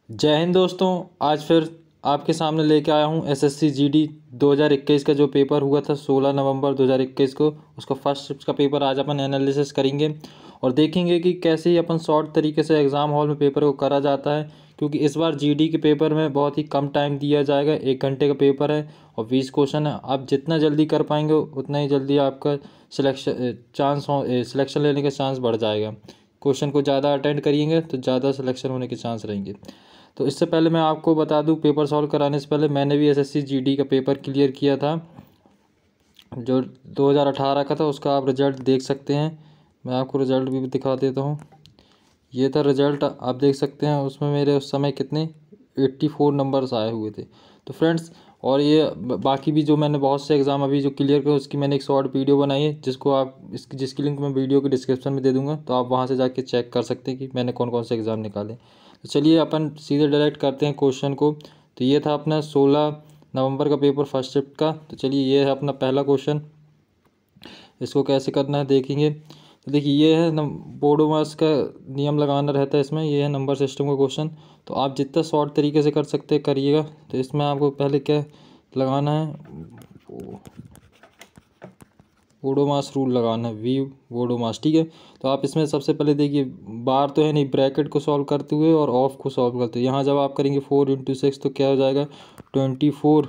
जय हिंद दोस्तों। आज फिर आपके सामने लेके आया हूँ एसएससी जीडी 2021 का जो पेपर हुआ था 16 नवंबर 2021 को, उसका फर्स्ट शिफ्ट का पेपर आज अपन एनालिसिस करेंगे और देखेंगे कि कैसे ही अपन शॉर्ट तरीके से एग्ज़ाम हॉल में पेपर को करा जाता है। क्योंकि इस बार जीडी के पेपर में बहुत ही कम टाइम दिया जाएगा, 1 घंटे का पेपर है और 20 क्वेश्चन है। आप जितना जल्दी कर पाएंगे उतना ही जल्दी आपका सिलेक्शन लेने का चांस बढ़ जाएगा। क्वेश्चन को ज़्यादा अटेंड करिएंगे तो ज़्यादा सिलेक्शन होने के चांस रहेंगे। तो इससे पहले मैं आपको बता दूं, पेपर सॉल्व कराने से पहले मैंने भी एसएससी जीडी का पेपर क्लियर किया था जो 2018 का था। उसका आप रिज़ल्ट देख सकते हैं। मैं आपको रिज़ल्ट भी दिखा देता हूं। ये था रिज़ल्ट, आप देख सकते हैं। उसमें मेरे उस समय कितने 84 नंबर्स आए हुए थे। तो फ्रेंड्स, और ये बाकी भी जो मैंने बहुत से एग्ज़ाम अभी जो क्लियर किए उसकी मैंने एक शॉर्ट वीडियो बनाई है, जिसकी लिंक मैं वीडियो के डिस्क्रिप्शन में दे दूंगा। तो आप वहां से जाके चेक कर सकते हैं कि मैंने कौन कौन से एग्ज़ाम निकाले। तो चलिए अपन सीधे डायरेक्ट करते हैं क्वेश्चन को। तो ये था अपना 16 नवंबर का पेपर फर्स्ट शिफ्ट का। तो चलिए ये है अपना पहला क्वेश्चन। इसको कैसे करना है देखेंगे। तो देखिए ये है बोडोमास का नियम लगाना रहता है इसमें। ये है नंबर सिस्टम का क्वेश्चन। तो आप जितना शॉर्ट तरीके से कर सकते हैं करिएगा। तो इसमें आपको पहले क्या लगाना है, बोडोमास रूल लगाना है, वी बोडोमास। ठीक है। तो आप इसमें सबसे पहले देखिए, बार तो है नहीं, ब्रैकेट को सॉल्व करते हुए और ऑफ को सॉल्व करते हुए। यहाँ जब आप करेंगे 4 × 6 तो क्या हो जाएगा 24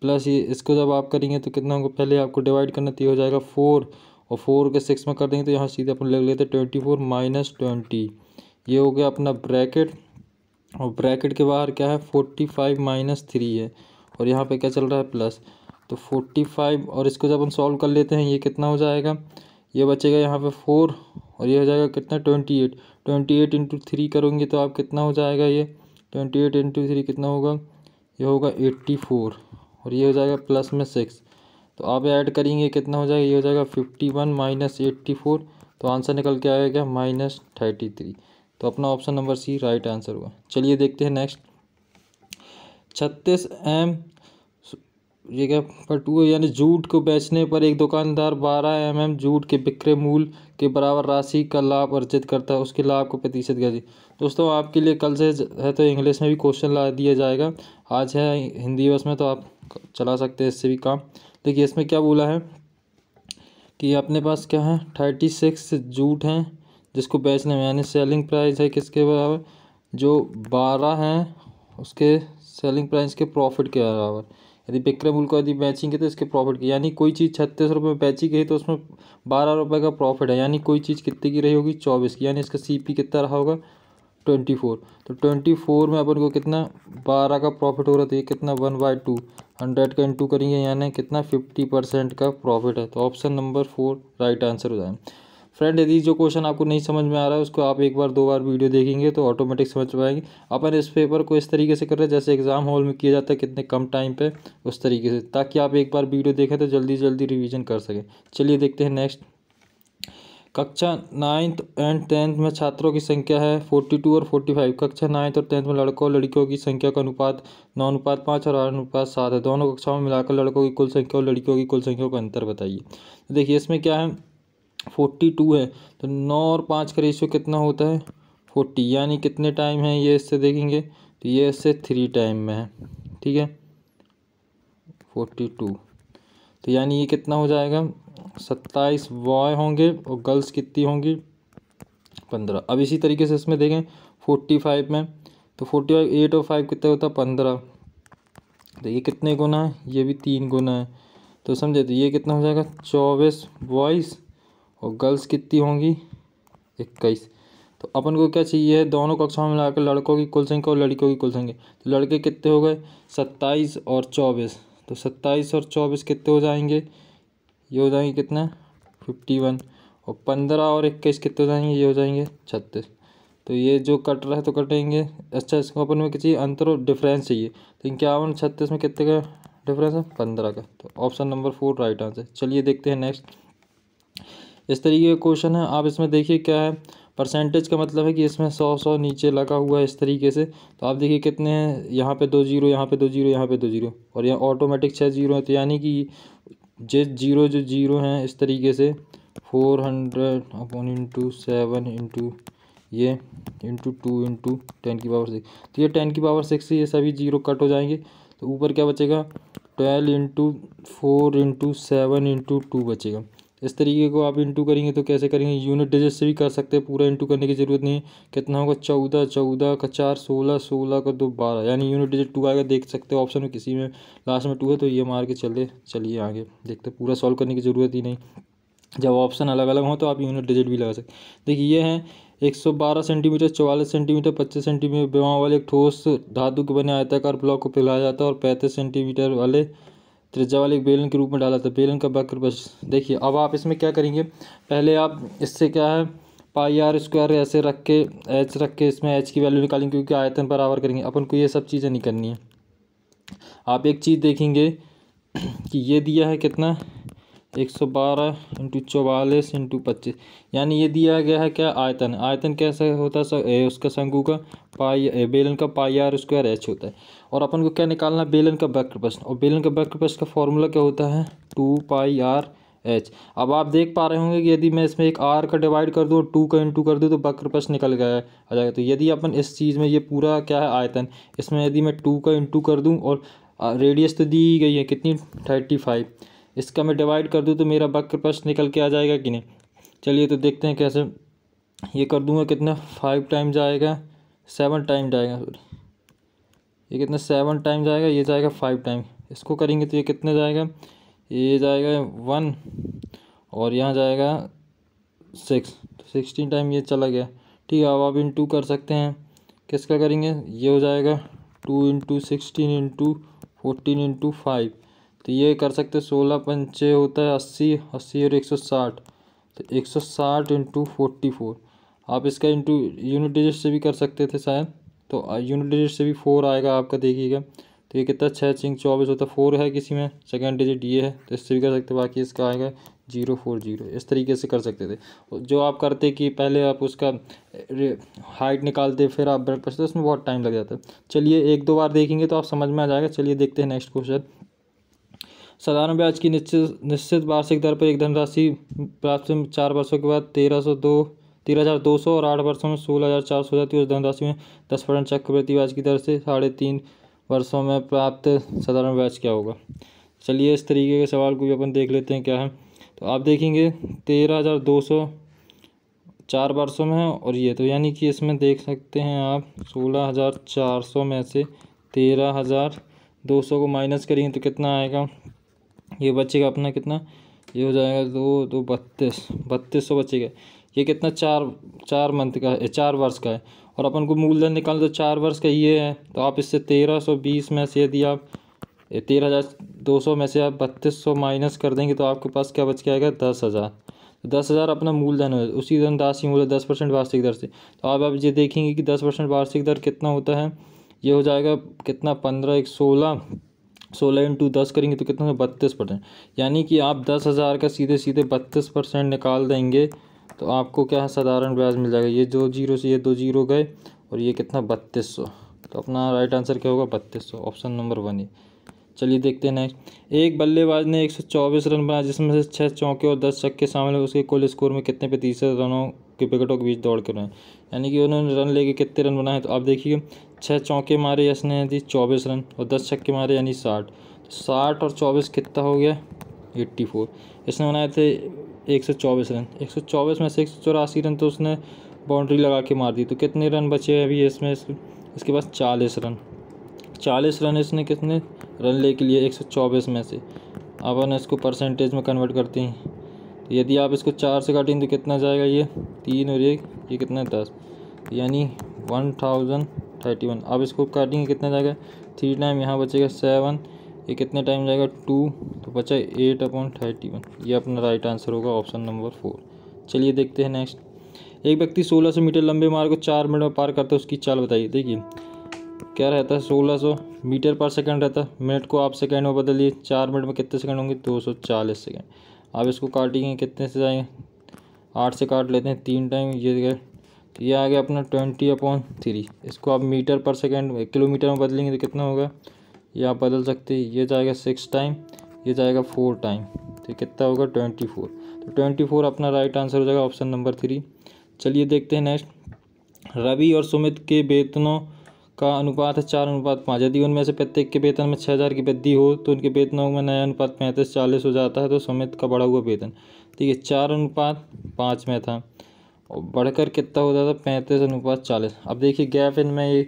प्लस ये इसको जब आप करेंगे तो कितना होगा, पहले आपको डिवाइड करना तो ये हो जाएगा 4 और 4 के 6 में कर देंगे तो यहाँ सीधे अपन लग लेते 24 - 20। ये हो गया अपना ब्रैकेट। और ब्रैकेट के बाहर क्या है 45 - 3 है और यहाँ पे क्या चल रहा है प्लस। तो 45 और इसको जब हम सॉल्व कर लेते हैं ये कितना हो जाएगा, ये बचेगा यहाँ पे 4 और ये हो जाएगा कितना 28। 28 × 3 करोगे तो आप कितना हो जाएगा, ये 28 × 3 कितना होगा, ये होगा 84 और ये हो जाएगा प्लस में 6। तो आप ऐड करेंगे कितना हो जाएगा, ये हो जाएगा 51 - 84। तो आंसर निकल के आएगा -33। तो अपना option number C right answer हुआ। चलिए देखते हैं नेक्स्ट। 36 M ये क्या पर 2 है, यानी जूट को बेचने पर एक दुकानदार 12 mm जूट के विक्रय मूल्य के बराबर राशि का लाभ अर्जित करता है। उसके लाभ को प्रतिशत कैसे। दोस्तों आपके लिए कल से है तो इंग्लिश में भी क्वेश्चन ला दिया जाएगा। आज है हिंदी बस में, तो आप चला सकते हैं इससे भी काम। देखिए इसमें क्या बोला है कि अपने पास क्या है 36 जूट हैं जिसको बेचने में, यानी सेलिंग प्राइस है किसके बराबर, जो 12 हैं उसके सेलिंग प्राइस के प्रॉफिट के बराबर। यदि विक्रय मूल्य को यदि बेचेंगे तो इसके प्रॉफिट की, यानी कोई चीज़ 36 रुपये में बेची गई तो उसमें 12 रुपये का प्रॉफिट है, यानी कोई चीज़ कितने की रही होगी 24 की, यानी इसका CP कितना रहा होगा 24। तो 24 में अपन को कितना 12 का प्रॉफिट हो रहा था, ये कितना 1/2 100 का इंटू करेंगे यानी कितना 50% का प्रॉफिट है। तो ऑप्शन नंबर 4 राइट आंसर हो जाए। फ्रेंड यदि जो क्वेश्चन आपको नहीं समझ में आ रहा है उसको आप एक बार 2 बार वीडियो देखेंगे तो ऑटोमेटिक समझ पाएंगे। अपन इस पेपर को इस तरीके से कर रहे हैं जैसे एग्जाम हॉल में किया जाता है, कितने कम टाइम पे, उस तरीके से, ताकि आप एक बार वीडियो देखें तो जल्दी जल्दी रिवीजन कर सकें। चलिए देखते हैं नेक्स्ट। कक्षा 9th एंड 10th में छात्रों की संख्या है 42 और 45। कक्षा 9th और 10th में लड़कों और लड़कियों की संख्या का अनुपात 9:5 और 8:7 है। दोनों कक्षाओं में मिलाकर लड़कों की कुल संख्या और लड़कियों की कुल संख्या का अंतर बताइए। तो देखिए इसमें क्या है 42 है तो 9 और 5 का रेशियो कितना होता है 40, यानी कितने टाइम है ये, इससे देखेंगे तो ये इससे 3 टाइम में है। ठीक है 42, तो यानी ये कितना हो जाएगा 27 बॉय होंगे और गर्ल्स कितनी होंगी 15। अब इसी तरीके से इसमें देखें 45 में, तो 45 8 और 5 कितना होता है 15। तो ये कितने गुना है, ये भी 3 गुना है। तो समझे, तो ये कितना हो जाएगा 24 बॉयज़ और गर्ल्स कितनी होंगी 21। तो अपन को क्या चाहिए है, दोनों कक्षाओं में मिलाकर लड़कों की कुल संख्या और लड़कियों की कुल संख्या। तो लड़के कितने हो गए 27 और 24, तो 27 और 24 कितने हो जाएंगे, ये हो जाएंगे कितना 51, और 15 और 21 कितने हो जाएंगे, ये हो जाएंगे 36। तो ये जो कट रहा है तो कटेंगे। अच्छा इसको अपन में किसी अंतर और डिफरेंस चाहिए, तो 51 36 में कितने का डिफरेंस है 15 का। तो ऑप्शन नंबर 4 राइट आंसर। चलिए देखते हैं नेक्स्ट। इस तरीके का क्वेश्चन है। आप इसमें देखिए क्या है, परसेंटेज का मतलब है कि इसमें 100 नीचे लगा हुआ है इस तरीके से। तो आप देखिए कितने हैं, यहाँ पे 2 जीरो, यहाँ पे 2 जीरो, यहाँ पे 2 जीरो, और यहाँ ऑटोमेटिक 6 जीरो है। तो यानी कि जो जीरो हैं इस तरीके से 400 अपॉन इंटू 7 इंटू ये इंटू 2 इंटू 10⁶, तो ये 10⁶ से ये सभी जीरो कट हो जाएंगे, तो ऊपर क्या बचेगा 12 इंटू 4 इंटू 7 इंटू 2 बचेगा। इस तरीके को आप इंटू करेंगे तो कैसे करेंगे, यूनिट डिजिट से भी कर सकते हैं, पूरा इंटू करने की ज़रूरत नहीं है। कितना होगा 14, 14 का 4 16, 16 का 2 12, यानी यूनिट डिजिट 2 आएगा। देख सकते हो ऑप्शन में किसी में लास्ट में 2 है, तो ये मार के चलिए आगे देखते, पूरा सॉल्व करने की ज़रूरत ही नहीं। जब ऑप्शन अलग अलग हो तो आप यूनिट डिजिट भी लगा सकते। देखिए ये है 112 सेंटीमीटर, 44 सेंटीमीटर, 25 सेंटीमीटर विमाओं वाले एक ठोस धातु के बने आयताकार ब्लॉक को पिघलाया जाता है और 35 सेंटीमीटर वाले त्रिज्या वाले एक बेलन के रूप में डाला था। बेलन का वक्र बस। देखिए अब आप इसमें क्या करेंगे, पहले आप इससे क्या है पाई आर स्क्वायर ऐसे रख के एच रख के इसमें एच की वैल्यू निकालेंगे, क्योंकि आयतन बराबर करेंगे। अपन को ये सब चीज़ें नहीं करनी है। आप एक चीज़ देखेंगे कि ये दिया है कितना 112 इंटू 44 इंटू 25, यानी ये दिया गया है क्या आयतन। आयतन कैसे होता है उसका शंकु का बेलन का पाई आर स्क्वायर एच होता है। और अपन को क्या निकालना है बेलन का वक्र प्रश्न, और बेलन का वक्र प्रश्न का फॉर्मूला क्या होता है 2 पाई आर एच। अब आप देख पा रहे होंगे कि यदि मैं इसमें एक आर का डिवाइड कर दूँ और 2 का इंटू कर दूँ तो वक्र प्रश्न निकल गया आ जाएगा। तो यदि अपन इस चीज़ में ये पूरा क्या है आयतन, इसमें यदि मैं 2 का इंटू कर दूँ और रेडियस तो दी गई है कितनी 35, इसका मैं डिवाइड कर दूँ तो मेरा वक्र प्रश्न निकल के आ जाएगा कि नहीं। चलिए तो देखते हैं कैसे। ये कर दूंगा कितना 5 टाइम जाएगा 7 टाइम जाएगा, सॉरी ये कितना 7 टाइम जाएगा, ये जाएगा 5 टाइम। इसको करेंगे तो ये कितना जाएगा, ये जाएगा 1 और यहाँ जाएगा 6, तो 16 टाइम ये चला गया। ठीक है अब आप इंटू कर सकते हैं, किसका करेंगे, ये हो जाएगा 2 इंटू 16 इंटू 14 इंटू 5, तो ये कर सकते हैं 16 पंचे होता है 80, 80 और 160, तो 160 इंटू 44। आप इसका इंटू यूनिट डिजिट से भी कर सकते थे शायद, तो यूनिट डिजिट से भी 4 आएगा आपका, देखिएगा। तो ये कितना 6 6 24 होता है, 4 है किसी में सेकंड डिजिट ये है, तो इससे भी कर सकते, बाकी इसका आएगा 040। इस तरीके से कर सकते थे। जो आप करते कि पहले आप उसका हाइट निकालते फिर आप ब्रेक पढ़ते, उसमें बहुत टाइम लग जाता है। चलिए 1-2 बार देखेंगे तो आप समझ में आ जाएगा। चलिए देखते हैं नेक्स्ट क्वेश्चन। साधारण ब्याज की निश्चित वार्षिक दर पर एक धनराशि प्राप्त 4 वर्षों के बाद 13,200 और 8 वर्षों में 16,400 हो जाती है। उस धनराशि में 10% चक्रवृद्धि ब्याज की दर से 3.5 वर्षों में प्राप्त साधारण ब्याज क्या होगा। चलिए इस तरीके के सवाल को भी अपन देख लेते हैं क्या है। तो आप देखेंगे 13,200 4 वर्षों में है, और ये तो यानी कि इसमें देख सकते हैं आप 16,400 में से 13,200 को माइनस करेंगे तो कितना आएगा, ये बचेगा अपना कितना, ये हो जाएगा 2 3200 बचेगा। ये कितना 4 मंथ का है, 4 वर्ष का है, और अपन को मूलधन निकालना तो 4 वर्ष का ये है। तो आप इससे 1320 में से यदि आप 13,200 में से आप 3200 माइनस कर देंगे तो आपके पास क्या बच के आएगा 10,000। 10,000 अपना मूलधन है, उसी धनराशि मूल्य 10% वार्षिक दर से। तो आप ये देखेंगे कि 10% वार्षिक दर कितना होता है, ये हो जाएगा कितना 15 1 16, 16 इंटू 10 करेंगे तो कितना 32%। यानी कि आप 10,000 का सीधे सीधे 32% निकाल देंगे तो आपको क्या है साधारण ब्याज मिल जाएगा। ये 2 जीरो से ये 2 जीरो गए और ये कितना 3200, तो अपना राइट आंसर क्या होगा 3200, ऑप्शन नंबर 1 है। चलिए देखते हैं नेक्स्ट। एक बल्लेबाज ने 124 रन बनाए जिसमें से 6 चौके और 10 छक्के शामिल है। उसके कुल स्कोर में कितने प्रतिशत रनों के विकेटों के बीच दौड़ कर रहे हैं, यानी कि उन्होंने रन लेके कितने रन बनाए। तो आप देखिए 6 चौके मारे इसने यदि 24 रन और 10 छक्के मारे यानी 60, 60 और 24 कितना हो गया 84। इसने बनाए थे 124 रन, 124 में से 184 रन तो उसने बाउंड्री लगा के मार दी, तो कितने रन बचे अभी इसमें इसके पास 40 रन। 40 रन इसने कितने रन ले के लिए 124 में से। अपन इसको परसेंटेज में कन्वर्ट करते हैं, तो यदि आप इसको 4 से काटेंगे तो कितना जाएगा, ये 3 और ये कितना 10, यानी 1031। अब इसको काटेंगे कितना जाएगा 3 टाइम, यहाँ बचेगा 7, ये कितने टाइम जाएगा 2, तो बचा 8/31। ये अपना राइट आंसर होगा ऑप्शन नंबर 4। चलिए देखते हैं नेक्स्ट। एक व्यक्ति 1600 मीटर लंबे मार्ग को 4 मिनट में पार करता है, उसकी चाल बताइए। देखिए क्या रहता है 1600 मीटर पर सेकंड रहता है, मिनट को आप सेकंड में बदलिए, 4 मिनट में कितने सेकंड होंगे 240 सेकंड। आप इसको काटेंगे कितने से जाएंगे 8 से काट लेते हैं 3 टाइम, ये आ गया अपना 20/3। इसको आप मीटर पर सेकंड किलोमीटर में बदलेंगे तो कितना होगा, ये आप बदल सकते हैं, ये जाएगा 6 टाइम, ये जाएगा 4 टाइम, तो कितना होगा 24। तो 24 अपना राइट आंसर हो जाएगा ऑप्शन नंबर 3। चलिए देखते हैं नेक्स्ट। रवि और सुमित के वेतनों का अनुपात है 4:5। यदि उनमें से प्रत्येक के वेतन में 6,000 की वृद्धि हो तो उनके वेतनों में नया अनुपात 35:40 हो जाता है। तो सुमित का बढ़ा हुआ वेतन, ठीक है, 4:5 में था और बढ़कर कितना हो जाता है 35:40। अब देखिए गैप इनमें ये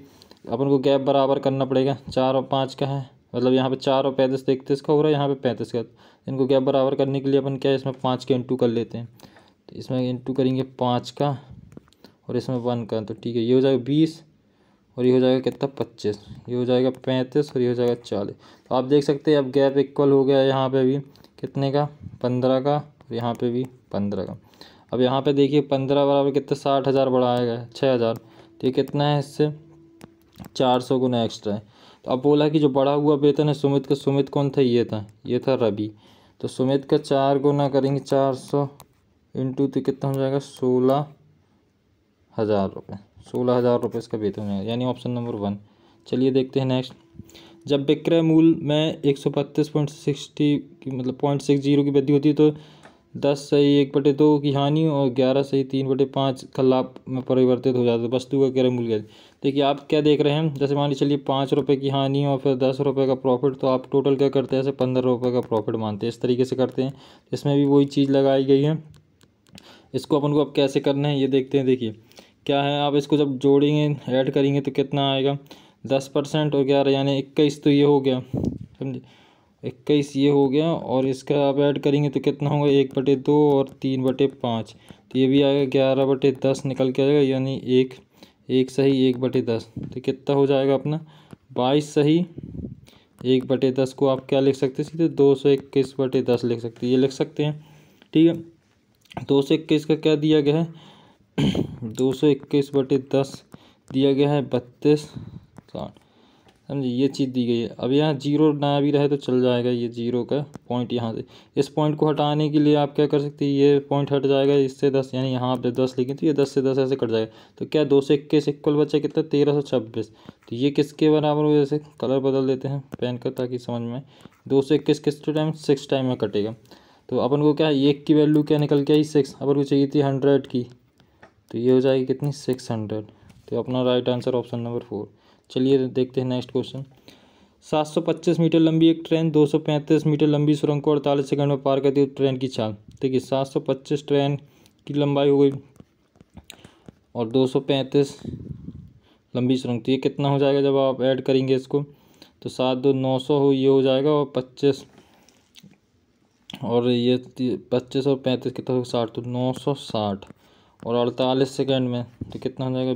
अपन को गैप बराबर करना पड़ेगा। 4 और 5 का है, मतलब यहाँ पे 4 और 35 33 का हो रहा है, यहाँ पे 35 का। इनको गैप बराबर करने के लिए अपन क्या है, इसमें 5 के इंटू कर लेते हैं। तो इसमें इंटू करेंगे 5 का और इसमें 1 का, तो ठीक है, ये हो जाएगा 20 और ये हो जाएगा कितना 25, ये हो जाएगा 35 और ये हो जाएगा 40। तो आप देख सकते हैं अब गैप इक्वल हो गया यहाँ पे भी कितने का, 15 का, और यहाँ पे भी 15 का। अब यहाँ पे देखिए 15 बराबर कितना 60,000 बढ़ाया गया 6,000, तो ये कितना है, इससे 400 गुना एक्स्ट्रा है। तो अब बोला कि जो बढ़ा हुआ वेतन है सुमित का, सुमित कौन था, ये था रवि। तो सुमित का 4 गुना करेंगे 400 इंटू, तो कितना हो जाएगा 16,000 रुपये। 16,000 रुपये इसका वेतन है, यानी ऑप्शन नंबर 1। चलिए देखते हैं नेक्स्ट। जब विक्रय मूल्य में 132.60 की मतलब 0.60 की वृद्धि होती है तो 10/1/2 की हानि और 11/3/5 का लाभ में परिवर्तित हो जाता है। वस्तु का क्रय मूल्य। देखिए आप क्या देख रहे हैं, जैसे मान लीजिए चलिए 5 रुपये की हानि और फिर 10 रुपये का प्रॉफिट, तो आप टोटल क्या करते हैं, ऐसे 15 रुपये का प्रॉफिट मानते हैं, इस तरीके से करते हैं। इसमें भी वही चीज़ लगाई गई है। इसको अपन को अब कैसे करना है ये देखते हैं। देखिए क्या है, आप इसको जब जोड़ेंगे ऐड करेंगे तो कितना आएगा, 10% और 11 यानी 21, तो ये हो गया, समझे, 21 ये हो गया। और इसका आप ऐड करेंगे तो कितना होगा, 1/2 और 3/5, तो ये भी आएगा 11/10 निकल के आएगा, यानी एक सही 1/10, तो कितना हो जाएगा अपना 22 सही 1/10 को आप क्या लिख सकते हैं, सीधे 221/10 लिख सकते हैं, ये लिख सकते हैं, ठीक है। 221 का क्या दिया गया है 221/10 दिया गया है 32/60, समझे, ये चीज़ दी गई है। अब यहाँ जीरो ना भी रहे तो चल जाएगा, ये जीरो का पॉइंट यहाँ से, इस पॉइंट को हटाने के लिए आप क्या कर सकते हैं, ये पॉइंट हट जाएगा इससे 10, यानी यहाँ पे 10 लिखें तो ये 10 से 10 ऐसे कट जाएगा। तो क्या 221 इक्वल बचा कितना 1326, तो ये किसके बराबर हो, जैसे कलर बदल देते हैं पेन का ताकि समझ में आए। 221 किस टाइम 6 टाइम में कटेगा। तो अपन को क्या है, एक की वैल्यू क्या निकल के आई 6, अपन को चाहिए थी 100 की, तो ये हो जाएगी कितनी 600। तो अपना राइट आंसर ऑप्शन नंबर 4। चलिए देखते हैं नेक्स्ट क्वेश्चन। 725 मीटर लंबी एक ट्रेन 235 मीटर लंबी सुरंग को 48 सेकंड में पार करती है। ट्रेन की चाल, देखिए 725 ट्रेन की लंबाई हो गई और 235 लंबी सुरंग, तो ये कितना हो जाएगा जब आप ऐड करेंगे इसको, तो 7 2 900 हो, ये हो जाएगा, और 25 और ये 25 और 35 कितना हो 60, तो 960 और 48 सेकंड में, तो कितना हो जाएगा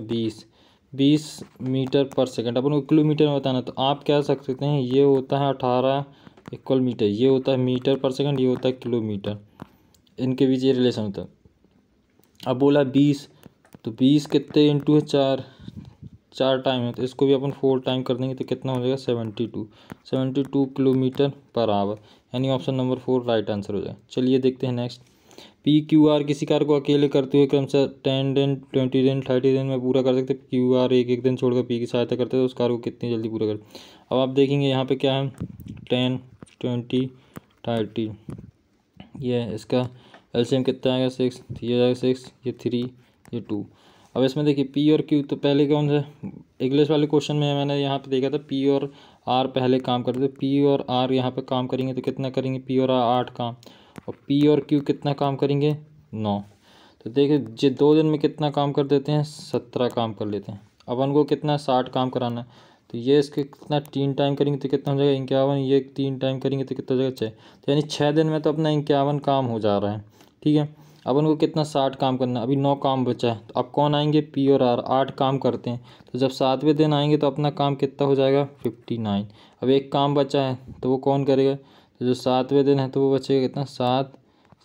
20 मीटर पर सेकंड। अपन को किलोमीटर में बताना, तो आप क्या सकते हैं, ये होता है 18 इक्वल मीटर, ये होता है मीटर पर सेकंड, ये होता है किलोमीटर, इनके बीच ये रिलेशन होता है। अब बोला 20, तो 20 कितने इंटू है 4 टाइम है, तो इसको भी अपन 4 टाइम कर देंगे तो कितना हो जाएगा 72 किलोमीटर पर आवर, यानी ऑप्शन नंबर 4 राइट आंसर हो जाएगा। चलिए देखते हैं नेक्स्ट। PQR किसी कार्य को अकेले करते हुए क्रमशः 10 दिन 20 दिन 30 दिन में पूरा कर सकते हैं। QR एक दिन छोड़कर P की सहायता करते हैं तो उस कार्य को कितनी जल्दी पूरा कर। अब आप देखेंगे यहाँ पे क्या है 10 20 30, ये है इसका LCM कितना आएगा 6, ये आएगा 6, ये 3, ये 2। अब इसमें देखिए P और Q, तो पहले कौन सा इंग्लिश वाले क्वेश्चन में मैंने यहाँ पे देखा था P और R पहले काम करते, तो P और R यहाँ पे काम करेंगे तो कितना करेंगे, P और R 8 काम और P और Q कितना काम करेंगे 9। तो देखिए जो 2 दिन में कितना काम कर देते हैं 17 काम कर लेते हैं। अपन को कितना 60 काम कराना है, तो ये इसके कितना 3 टाइम करेंगे तो कितना हो जाएगा 51, ये 3 टाइम करेंगे तो कितना हो जाएगा 6, तो यानी 6 दिन में तो अपना 51 काम हो जा रहा है, ठीक है। अपन को कितना 60 काम करना, अभी 9 काम बचा है, तो अब कौन आएंगे P और R 8 काम करते हैं, तो जब 7वें दिन आएंगे तो अपना काम कितना हो जाएगा 59। अब एक काम बचा है तो वो कौन करेगा, तो जो 7वें दिन है तो वो बचेगा कितना 7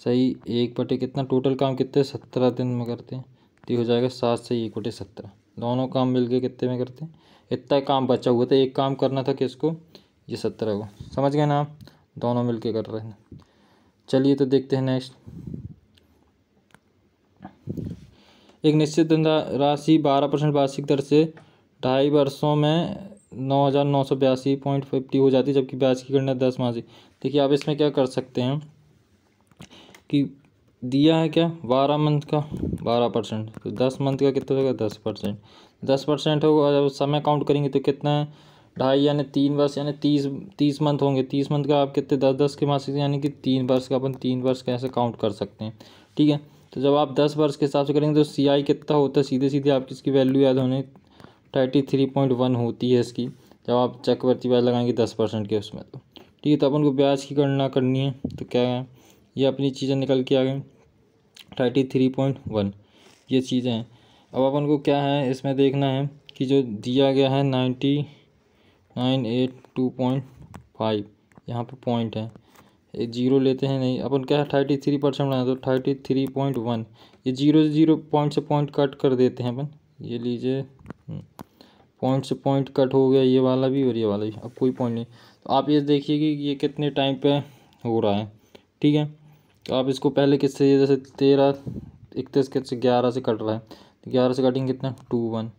सही 1 बटे कितना, टोटल काम कितने 17 दिन में करते हैं, तो ये हो जाएगा 7 सही 1/17, दोनों काम मिलके कितने में करते हैं, इतना काम बचा हुआ था, एक काम करना था किसको, ये 17 को, समझ गए ना आप, दोनों मिलके कर रहे हैं। चलिए तो देखते हैं नेक्स्ट। एक निश्चित राशि 12% वार्षिक दर से 2.5 वर्षों में 9,982.50 हो जाती है, जबकि ब्याज की गणना 10 माह से। देखिए आप इसमें क्या कर सकते हैं कि दिया है क्या 12 मंथ का 12%, तो 10 मंथ का कितना होगा 10%। 10% होगा, जब समय काउंट करेंगे तो कितना है 2.5 यानी 3 वर्ष यानी 30 मंथ होंगे। 30 मंथ का आप कितने 10 के मासिक यानी कि 3 वर्ष का अपन 3 वर्ष कैसे काउंट कर सकते हैं। ठीक है, तो जब आप 10 वर्ष के हिसाब से करेंगे तो CI कितना होता है, सीधे सीधे आपकी इसकी वैल्यू याद होने 33.1 होती है इसकी, जब आप चक्रवृद्धि ब्याज लगाएंगे 10% के उसमें। तो ठीक है, तो अपन को ब्याज की गणना करनी है, तो क्या है ये अपनी चीज़ें निकल के आ गई 33.1 ये चीज़ें हैं। अब अपन को क्या है इसमें देखना है कि जो दिया गया है 9982.5 यहाँ पर पॉइंट है, एक जीरो लेते हैं नहीं, अपन क्या है 33% बनाए तो 33.1 ये जीरो से जीरो पॉइंट से पॉइंट कट कर देते हैं अपन। ये लीजिए पॉइंट से पॉइंट कट हो गया, ये वाला भी और ये वाला भी, अब कोई पॉइंट नहीं। तो आप ये देखिए कि ये कितने टाइम पे हो रहा है। ठीक है, तो आप इसको पहले किससे जैसे 13 31 किससे 11 से कट रहा है, तो 11 से काटेंगे कितना 21।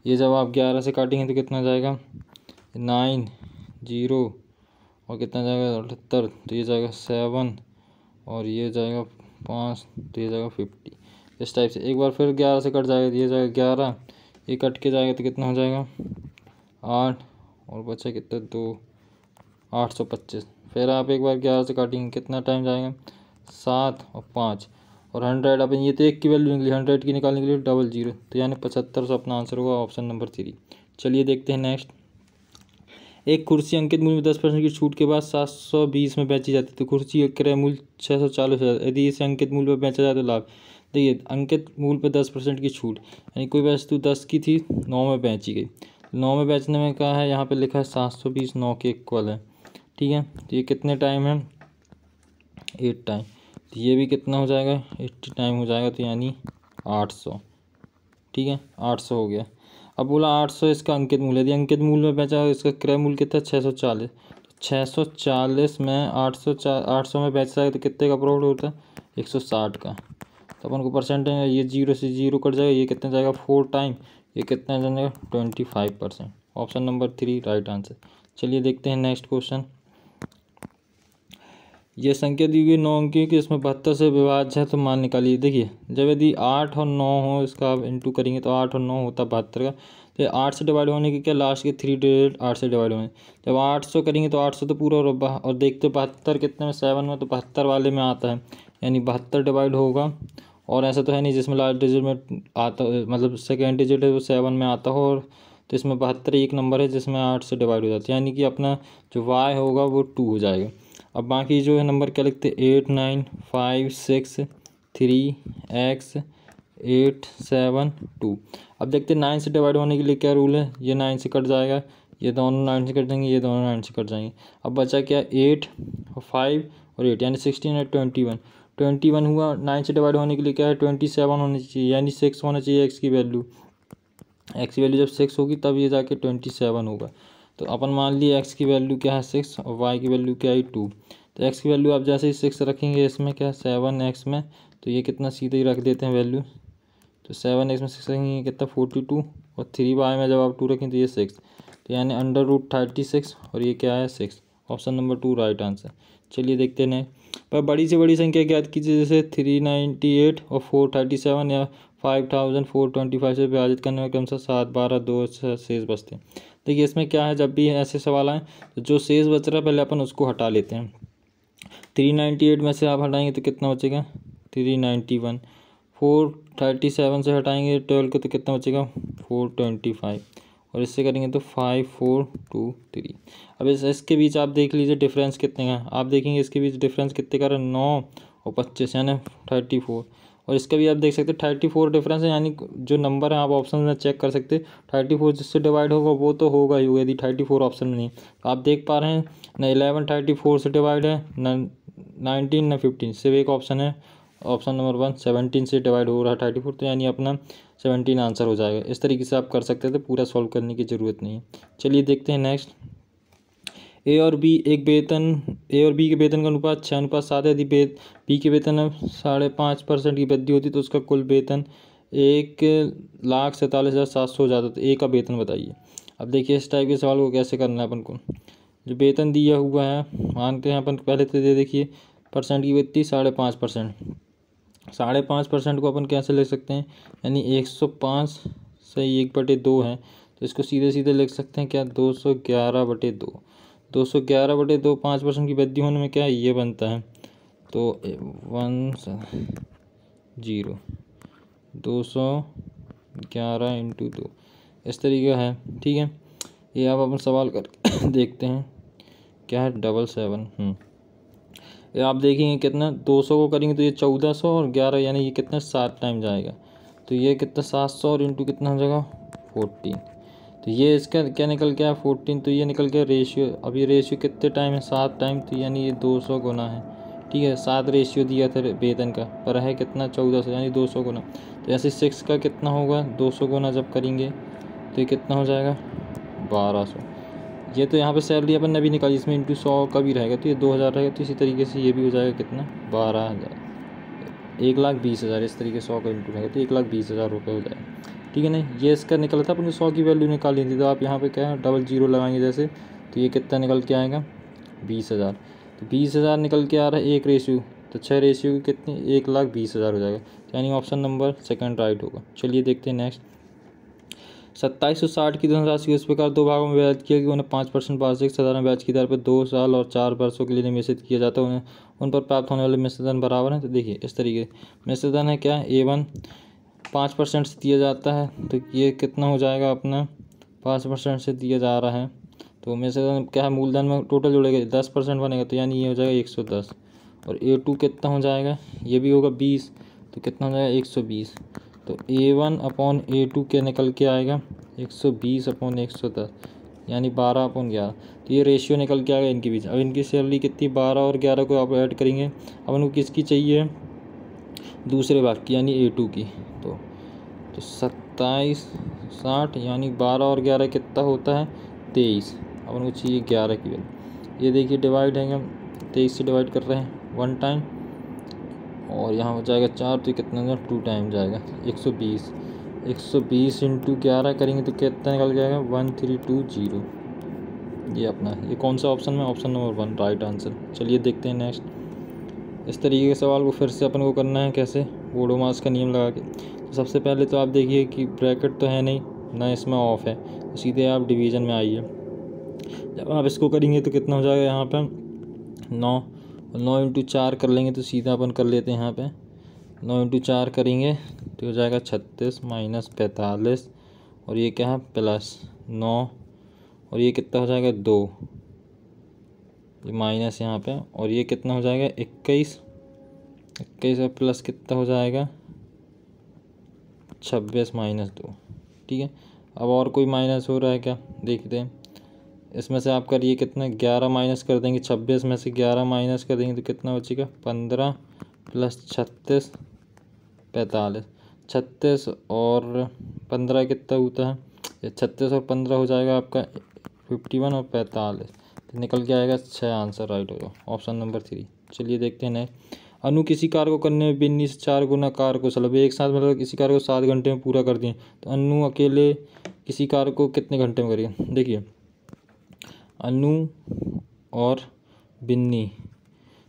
ये जब आप 11 से काटेंगे तो कितना जाएगा 9 0 और कितना जाएगा 78, तो ये जाएगा 7 और ये जाएगा 5, तो ये जाएगा 50। इस टाइप से एक बार फिर 11 से कट जाएगा, ये जाएगा 11, ये कट के जाएगा तो कितना हो जाएगा 8 और बचा कितना 2 825। फिर आप एक बार 11 से काटेंगे कितना टाइम जाएगा 7 और 5 और 100 अपन ये तो एक की वैल्यू निकली, 100 की निकालने के लिए 00, तो यानी 75 अपना आंसर होगा ऑप्शन नंबर 3। चलिए देखते हैं नेक्स्ट। एक कुर्सी अंकित मूल्य में 10% की छूट के बाद 720 में बेची जाती है, तो कुर्सी का क्रय मूल्य 640 है। यदि इसे अंकित मूल्य पर बेचा जाए तो लाभ। देखिए अंकित मूल्य पर 10% की छूट यानी कोई वस्तु 10 की थी 9 में बेची गई, 9 में बेचने में क्या है यहाँ पे लिखा है 720 9 के इक्वल है। ठीक है, तो ये कितने टाइम है 8 टाइम, तो ये भी कितना हो जाएगा 80 टाइम हो जाएगा, तो यानी 800। ठीक है 800 हो गया। अब बोला 800 इसका अंकित मूल्य, यदि अंकित मूल्य में बेचा इसका क्रय मूल्य कितना 640, 640 में 800 में बेचा है तो कितने का प्रॉफिट होता है 160 का। तो अपन को परसेंटेज ये 0 से 0 कट जाएगा, ये कितना जाएगा 4 टाइम, ये कितना जाएगा 25%। Option number 3 right answer. चलिए देखते हैं नेक्स्ट क्वेश्चन। ये संख्या दी हुई 9 अंकी कि इसमें 72 से विभाज्य है, तो मान निकालिए। देखिए जब यदि 8 और 9 हो इसका आप इंटू करेंगे तो 8 और 9 होता 72 का, तो 8 से डिवाइड होने की क्या लास्ट के 3 डिजिट 8 से डिवाइड होने, जब 800 करेंगे तो 800 तो पूरा और देखते 72 कितने में 7 में, तो 72 वाले में आता है यानी 72 डिवाइड होगा। और ऐसा तो है नहीं जिसमें लास्ट डिजिट में आता मतलब सेकेंड डिजिट है वो 7 में आता हो, और तो इसमें 72 एक नंबर है जिसमें 8 से डिवाइड हो जाता है, यानी कि अपना जो y होगा वो 2 हो जाएगा। अब बाकी जो है नंबर क्या लिखते 8 9 5 6 3 x 8 7 2। अब देखते 9 से डिवाइड होने के लिए क्या रूल है, ये 9 से कट जाएगा, ये दोनों 9 से कट जाएंगे, ये दोनों 9 से कट जाएंगे। अब बचा क्या 8 और 5 और 8 यानी 16 और 21 हुआ। 9 से डिवाइड होने के लिए क्या है 27 होनी चाहिए, यानी 6 होना चाहिए एक्स की वैल्यू जब 6 होगी तब ये जाके 27 होगा। तो अपन मान लिए एक्स की वैल्यू क्या है 6 और वाई की वैल्यू क्या है 2। तो एक्स की वैल्यू आप जैसे ही 6 रखेंगे इसमें क्या है 7x में, तो ये कितना सीधे ही रख देते हैं वैल्यू, तो 7x में 6 रखेंगे कितना 42 और 3y में जब आप 2 रखें तो ये 6, तो यानी √36 और ये क्या है 6। Option number 2 right answer. चलिए देखते हैं पर बड़ी से बड़ी संख्या ज्ञात कीजिए, जैसे 398 और 437 या 5425 से विभाजित करने में क्रमशः 7 12 2 शेष बचते हैं। देखिए इसमें क्या है जब भी ऐसे सवाल आए तो जो शेष बच रहा है पहले अपन उसको हटा लेते हैं। 398 में से आप हटाएंगे तो कितना बचेगा 391, 437 से हटाएंगे 12 को तो कितना बचेगा 425 और इससे करेंगे तो 5 4 2 3। अब इसके बीच आप देख लीजिए डिफरेंस कितने का, आप देखेंगे इसके बीच डिफरेंस कितने का 9 और 25 यानी 34। और इसका भी आप देख सकते हैं 34 डिफरेंस है, यानी जो नंबर है आप ऑप्शन में चेक कर सकते हैं 34 जिससे डिवाइड होगा वो तो होगा ही होगा, यदि 34 ऑप्शन में नहीं तो आप देख पा रहे हैं ना 11 34 से डिवाइड है, ना 19 ना 15, सिर्फ एक ऑप्शन है ऑप्शन नंबर 1 17 से डिवाइड हो रहा है 34, तो यानी अपना 17 आंसर हो जाएगा। इस तरीके से आप कर सकते थे, पूरा सॉल्व करने की ज़रूरत नहीं है। चलिए देखते हैं नेक्स्ट। ए और बी के वेतन का अनुपात 6:7 है। यदि बी के वेतन में 5.5% की वृद्धि होती तो उसका कुल वेतन 1,47,700 हो जाता, तो ए का वेतन बताइए। अब देखिए इस टाइप के सवाल को कैसे करना है अपन को। जो वेतन दिया हुआ है मानते हैं अपन पहले तो दे देखिए परसेंट की वृद्धि 5.5%, 5.5% को अपन कैसे लिख सकते हैं, यानी 105 से 1/2 है, तो इसको सीधे सीधे लिख सकते हैं क्या, 211/2। 211/2 5% की वृद्धि होने में क्या है, ये बनता है, तो 10 211 × 2 इस तरीके का है। ठीक है, ये आप अपन सवाल कर देखते हैं क्या है, 77। ये आप देखेंगे कितना, 200 को करेंगे तो ये 1400 और 11 यानी ये कितना 7 टाइम जाएगा, तो ये कितना 700 और इंटू कितना हो जाएगा 14। तो ये इसका क्या निकल गया 14, तो ये निकल गया रेशियो। अब ये रेशियो कितने टाइम है, 7 टाइम, तो यानी ये 200 गुना है। ठीक है, 7 रेशियो दिया था वेतन का, पर है कितना 1400, यानी 200 गुना। तो ऐसे 6 का कितना होगा, 200 गुना जब करेंगे तो ये कितना हो जाएगा 1200। ये तो यहाँ पे सैलरी अपन ने अभी निकाली, इसमें इंटू 100 का भी रहेगा तो ये 2000 रहेगा, तो इसी तरीके से ये भी हो जाएगा कितना 12000, 1,20,000। इस तरीके से 100 का इंटू रहेगा तो 1,20,000 रुपये हो जाएगा। ठीक है ना, ये इसका निकला था अपन को 100 की वैल्यू निकाली थी, तो आप यहाँ पे क्या है डबल जीरो लगाएंगे जैसे, तो ये कितना निकल के आएगा 20,000। तो 20,000 निकल के आ रहा है 1 रेशियो, तो 6 रेशियो की कितनी 1,20,000 हो जाएगा, यानी ऑप्शन नंबर सेकंड राइट होगा। चलिए देखते हैं नेक्स्ट। 2760 की धनराशि को इस प्रकार 2 भागों में विभाजित किया कि उन्हें 5% वार्षिक साधारण ब्याज की दर पर 2 साल और 4 वर्षों के लिए निवेशित किया जाता है, उन्हें उन पर प्राप्त होने वाले मिश्र धन बराबर है। तो देखिए इस तरीके मिश्र धन है क्या, A1 5% से दिया जाता है, तो ये कितना हो जाएगा अपना 5% से दिया जा रहा है, तो मिश्र धन क्या है मूलधन में टोटल जुड़ेगा 10% बनेगा, तो यानी ये हो जाएगा 110। और A2 कितना हो जाएगा, ये भी होगा 20, तो कितना हो जाएगा 120। तो A1/A2 क्या निकल के आएगा 120/110, यानी 12/11। तो ये रेशियो निकल के आएगा इनके बीच। अब इनकी सैलरी कितनी 12 और 11 को आप ऐड करेंगे, अब उनको किसकी चाहिए दूसरे भाग की, यानी A2 की। तो 2760 यानी 12 और 11 कितना होता है 23। अब उनको चाहिए 11 की वैल्यू। ये देखिए डिवाइड है, हम 23 से डिवाइड कर रहे हैं 1 टाइम, और यहाँ हो जाएगा 4, तो कितना 2 टाइम जाएगा 120। 120 × 11 करेंगे तो कितना निकल जाएगा 1320। ये अपना ये कौन सा ऑप्शन में, ऑप्शन नंबर 1 राइट आंसर। चलिए देखते हैं नेक्स्ट। इस तरीके के सवाल को फिर से अपन को करना है कैसे, ओडोमास का नियम लगा के। तो सबसे पहले तो आप देखिए कि ब्रैकेट तो है नहीं ना, इसमें ऑफ है, तो सीधे आप डिवीज़न में आइए। जब आप इसको करेंगे तो कितना हो जाएगा यहाँ पर 9 × 4 कर लेंगे, तो सीधा अपन कर लेते हैं यहाँ पे 9 × 4 करेंगे तो हो जाएगा 36 - 45, और ये क्या है +9, और ये कितना हो जाएगा 2, ये माइनस यहाँ पे, और ये कितना हो जाएगा 21 और प्लस कितना हो जाएगा 26 - 2। ठीक है, अब और कोई माइनस हो रहा है क्या देखते हैं, इसमें से आप करिए कितना 11 माइनस कर देंगे, 26 में से 11 माइनस कर देंगे तो कितना बचेगा 15 + 36 45। 36 और 15 कितना होता है, 36 और 15 हो जाएगा आपका 51 और 45, तो निकल के आएगा 6 आंसर राइट होगा, ऑप्शन नंबर 3। चलिए देखते हैं नेक्स्ट। अनु किसी कार्य को करने में बिन्नी से 4 गुना कार्य कुशल, अब एक साथ मतलब किसी कार्य को 7 घंटे में पूरा कर दिए, तो अनु अकेले किसी कार्य को कितने घंटे में करिए। देखिए अनु और बिन्नी,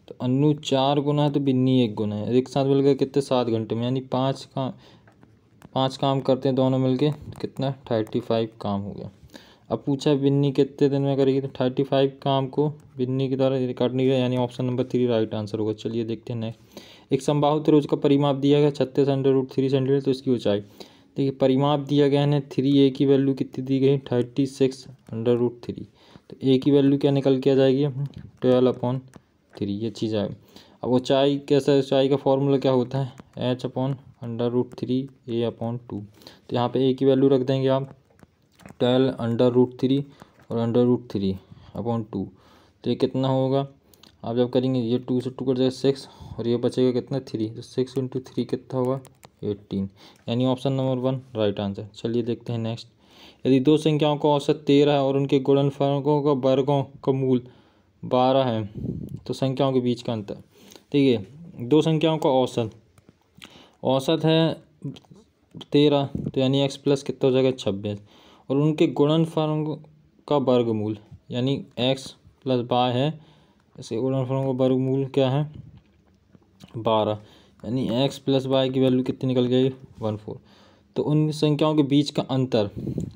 तो अनु 4 गुना है तो बिन्नी 1 गुना है, एक साथ मिलकर कितने 7 घंटे में, यानी 5 काम करते हैं दोनों मिलके, तो कितना 35 काम हो गया। अब पूछा बिन्नी कितने दिन में करेगी, तो 35 काम को बिन्नी के द्वारा करनी है, यानी ऑप्शन नंबर 3 राइट आंसर होगा। चलिए देखते हैं नेक्स्ट। एक समबाहु त्रिभुज का परिमाप दिया गया 36√3 सेंटीमीटर, तो इसकी ऊंचाई देखिए परिमाप दिया गया है 3a की वैल्यू कितनी दी गई 36√3, तो a की वैल्यू क्या निकल के आ जाएगी 12/3, ये चीज़ है। अब ऊंचाई कैसा, ऊंचाई का फॉर्मूला क्या होता है h/√3 a/2, तो यहाँ पे a की वैल्यू रख देंगे आप 12√3 और √3/2, तो ये कितना होगा, आप जब करेंगे ये 2 से 2 कट जाएगा 6, और ये बचेगा कितना 3, तो 6 × 3 कितना होगा 18, यानी ऑप्शन नंबर 1 राइट आंसर। चलिए देखते हैं नेक्स्ट। यदि दो संख्याओं का औसत 13 है और उनके गुणनफलों का वर्गों का मूल 12 है, तो संख्याओं के बीच का अंतर। देखिए दो संख्याओं का औसत है 13, तो यानी x प्लस कितना हो जाएगा 26, और उनके गुणनफलों का वर्गमूल यानी x + y है, इसके गुणनफलों का वर्गमूल क्या है 12, यानी एक्स प्लस वाई की वैल्यू कितनी निकल गई 14। तो उन संख्याओं के बीच का अंतर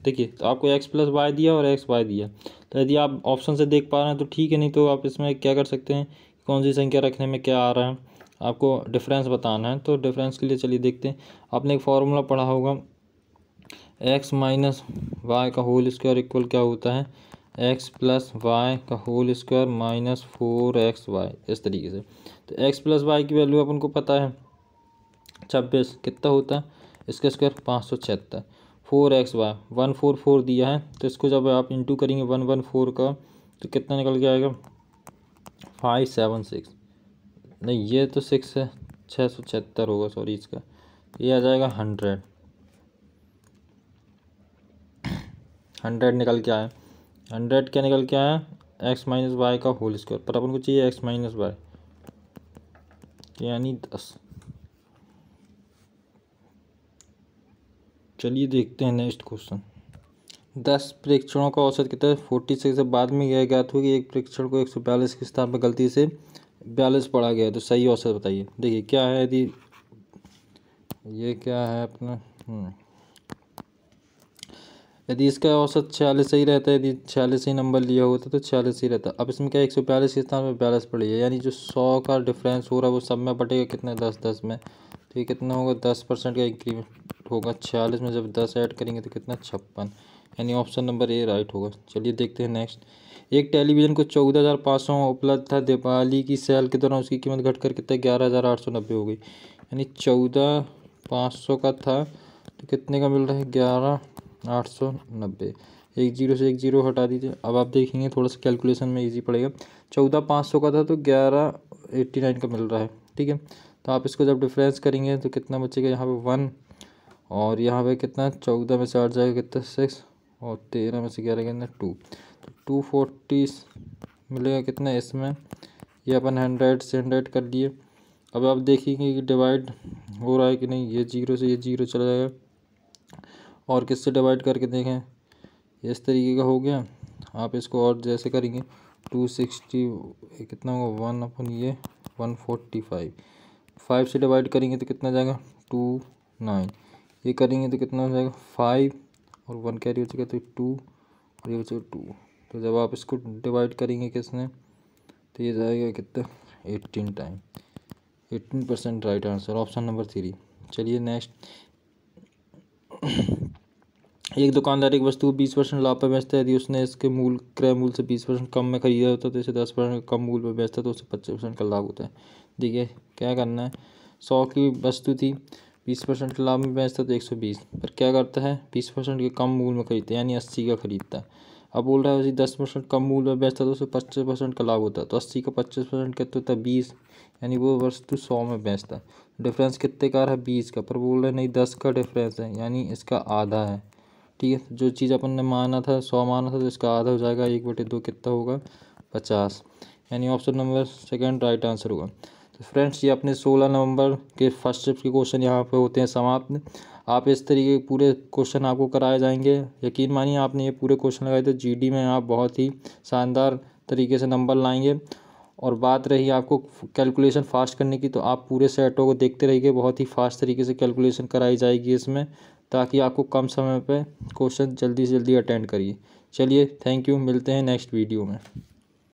देखिए, तो आपको एक्स प्लस वाई दिया और एक्स वाई दिया, तो यदि आप ऑप्शन से देख पा रहे हैं तो ठीक है, नहीं तो आप इसमें क्या कर सकते हैं, कौन सी संख्या रखने में क्या आ रहा है, आपको डिफरेंस बताना है। तो डिफरेंस के लिए चलिए देखते हैं। आपने एक फार्मूला पढ़ा होगा, एक्स माइनस वाई का होल स्क्वायर इक्वल क्या होता है, एक्स प्लस वाई का होल स्क्वायर माइनस 4xy, इस तरीके से। तो एक्स प्लस वाई की वैल्यू अपन को पता है 26, कितना होता है इसका स्क्वायर 576, 4xy 144 दिया है, तो इसको जब आप इंटू करेंगे 114 का तो कितना निकल के आएगा 576, नहीं ये तो 6 है, 676 होगा सॉरी, इसका ये आ जाएगा 100 निकल के आया। 100 क्या निकल के आया, एक्स माइनस वाई का होल स्क्वायर, पर अपन को चाहिए एक्स माइनस वाई यानी 10। चलिए देखते हैं नेक्स्ट क्वेश्चन। 10 प्रेक्षणों का औसत कितना है 46 से बाद में यह ज्ञात हो कि एक प्रेक्षण को 142 के स्थान पर गलती से 42 पढ़ा गया है, तो सही औसत बताइए। देखिए क्या है, यदि ये क्या है अपना यदि इसका औसत 46 सही रहता है, यदि 46 ही नंबर लिया होता तो 46 ही रहता। अब इसमें क्या 142 के स्थान पर 42 पड़ी है, यानी जो 100 का डिफरेंस हो रहा है वो सब में बटेगा कितने 10 में, तो ये कितना होगा 10% का इंक्रीमेंट होगा। 46 में जब 10 ऐड करेंगे तो कितना 56, यानी ऑप्शन नंबर ए राइट होगा। चलिए देखते हैं नेक्स्ट। एक टेलीविज़न को 14,500 उपलब्ध था, दिवाली की सेल के दौरान उसकी कीमत घटकर कितना 11,890 हो गई, यानी 14,500 का था तो कितने का मिल रहा है 11,890। एक जीरो से एक जीरो हटा दीजिए। अब आप देखेंगे थोड़ा सा कैलकुलेशन में इजी पड़ेगा। 14,500 का था तो 1189 का मिल रहा है, ठीक है। तो आप इसको जब डिफरेंस करेंगे तो कितना बचेगा, यहाँ पे 1 और यहाँ पे कितना 14 में से 8 जाएगा कितना 6 और 13 में से 11 कितना 2, तो 240 मिलेगा कितना इसमें। ये अपन 100 से 100 कर लिए। अब आप देखेंगे कि डिवाइड हो रहा है कि नहीं, ये जीरो से ये जीरो चला जाएगा और किससे डिवाइड करके देखें, इस तरीके का हो गया। आप इसको और जैसे करेंगे 260 कितना होगा 1 अपन ये 145, 5 से डिवाइड करेंगे तो कितना जाएगा 29, ये करेंगे तो कितना हो जाएगा 5 और 1 कैरी हो जाएगा तो 2 और ये बचेगा 2। तो जब आप इसको डिवाइड करेंगे किसने तो ये जाएगा कितना 18 time, 18% right answer, option number 3। चलिए नेक्स्ट। एक दुकानदार एक वस्तु को 20% लाभ पर बेचता है, यदि उसने इसके मूल क्रय मूल्य से 20% कम में खरीदा होता तो इसे 10% कम मूल्य पर बेचता तो उसे 25% का लाभ होता है। देखिए क्या करना है, 100 की वस्तु थी, 20% के लाभ में बेचता तो 120, पर क्या करता है 20% के कम मूल्य में खरीदता है, यानी 80 का खरीदता है। अब बोल रहा है उसी 10% कम मूल्य में बेचता तो उसे 25% का लाभ होता है, तो 80 का 25% कितना होता है 20, यानी वो वस्तु 100 में बेचता है। डिफरेंस कितने का है 20 का, पर बोल रहे नहीं 10 का डिफरेंस है, यानी इसका आधा है, ठीक है। जो चीज़ अपन ने माना था 100 माना था तो इसका आधा हो जाएगा, 1/2 कितना होगा 50, यानी option number second right answer होगा। तो फ्रेंड्स ये अपने 16 नवंबर के फर्स्ट शिफ्ट के क्वेश्चन यहाँ पे होते हैं समाप्त। आप इस तरीके के पूरे क्वेश्चन आपको कराए जाएंगे, यकीन मानिए आपने ये पूरे क्वेश्चन लगाए तो जीडी में आप बहुत ही शानदार तरीके से नंबर लाएंगे। और बात रही आपको कैलकुलेशन फास्ट करने की, तो आप पूरे सेटों को देखते रहिए, बहुत ही फास्ट तरीके से कैलकुलेशन कराई जाएगी इसमें, ताकि आपको कम समय पे क्वेश्चन जल्दी से जल्दी अटेंड करिए। चलिए थैंक यू, मिलते हैं नेक्स्ट वीडियो में।